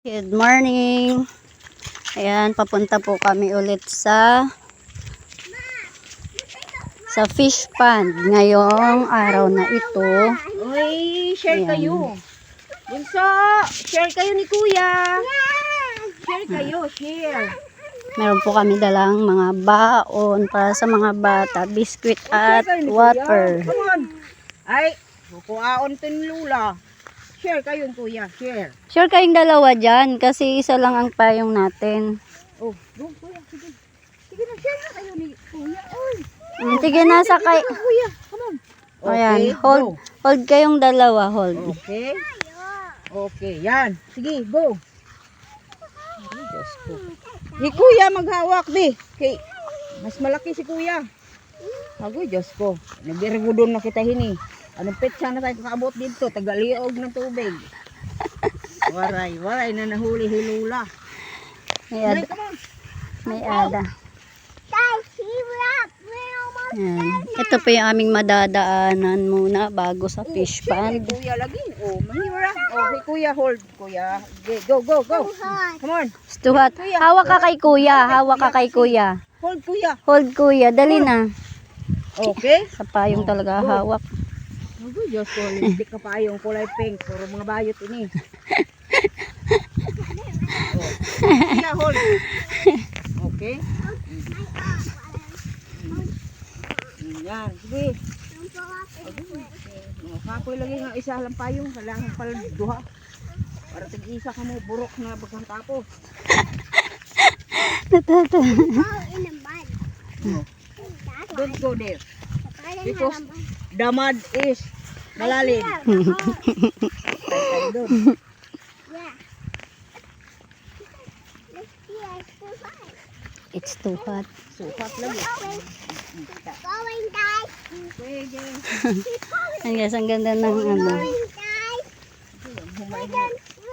Good morning. Ayan, papunta po kami ulit sa fish pond ngayong araw na ito. Uy, share Ayan. kayo. Bunso, share kayo ni Kuya. Share kayo, share. Meron po kami dalang mga baon para sa mga bata, biscuit at Share kayo ni water. Kuya. Come on. Ay, kukuaon to ni Lula. Share kayo Kuya, share. Sure kayong dalawa dyan kasi isa lang ang payong natin. Oh, go Kuya, sige. Sige na, share na kayo ni Kuya. Oy. Sige na, sakay. Kuya, come on. Ayan, Okay, hold. go. Hold kayong dalawa, hold. Okay. Okay, yan. Sige, go. Ay, Diyos ko. Si Kuya maghawak, be. Okay. Mas malaki si Kuya. Agoy, Diyos ko. Nagdirigudon na kita hini. Anong petsa na tayo kakaabot dito? Tagaliog ng tubig. Waray na nahuli hilula. May Ay, ada. come on. May ada. Ayan. Ito po yung aming madadaanan muna bago sa fish Siyempre, pond. Kuya lagi. Oh, manghira. Okay, Kuya, hold. Kuya. Okay, go, go, go. Come on. Stuhat. Hawak ka kay kuya. Hawak ka kay kuya. Hold, Kuya. Hold kuya. Dali na. Okay. Sa payong talaga hawak. Agoy, Diyos ko. Lipstick ka pa yung kulay pink. Puro mga bayot ini. Oh. Kuya, hold. Okay. Yan. Sige. Kapoy lagi nga isa lang payong. Kailangan pala duha. Para tig-isa ka mo. Burok na bagang tapos. No. Don't go there. Because the mud is malalim. Tayo doon. It's too hot. Sukat lagi. Pwede. Ayan guys, ang ganda ng ano.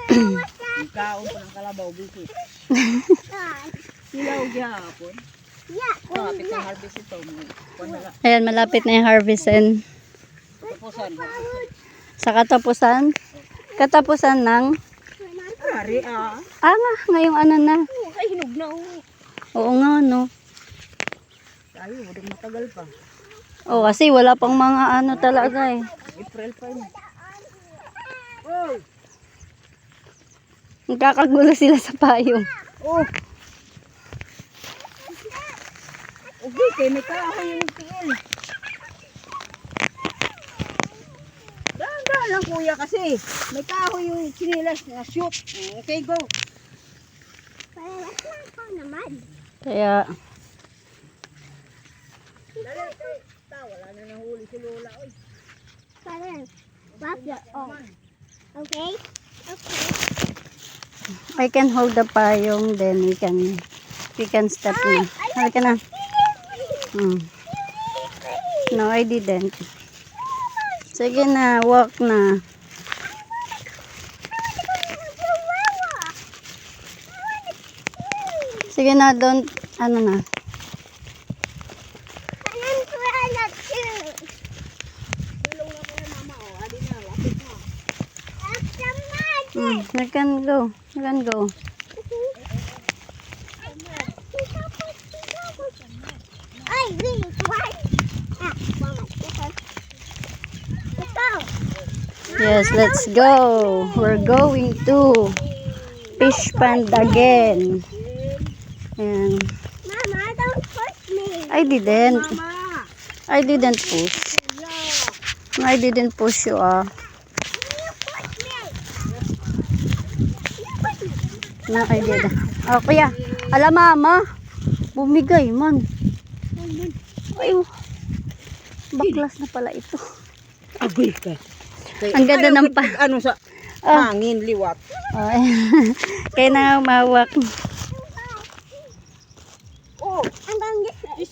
Yung kaon pa ng kalabaw. Bisit. Silaw gyapon. Kapit ng harvest ito. Ayan, malapit na yung harvestin. Tapusan. Sa katapusan ng Ari ah. nga, ngayong ano na. Ay hinog na Oo nga, no. Tayo, wadang matagal pa. Oo, kasi wala pang mga ano talaga eh. April pa yun. Oh! Nagkakagulo sila sa payong. Oh! Okay, kay may kahoy yung tiil. Dahan-dahan lang Kuya kasi. May kahoy yung sinilas na shoot. Okay, go. Kaya, Wala na nahuli si Lola. Oy. Okay? I can hold the payong, then we can start na. Halika na. No, I didn't. Sige na, walk na. Sige na, don't, ano na. You can go. You can go. Yes, let's go. We're going to fish pond again. And Mama, don't push me. I didn't. Mama! I didn't push. I didn't push you ah. No, I didn't. Oh, kuya. Ala mama. Bumigay man. Ay, baklas na pala ito. Agoy ka. Ang ganda ng pa. Ano sa hangin, liwat. Ay, kaya na mawak. Oh! I'm going to get it.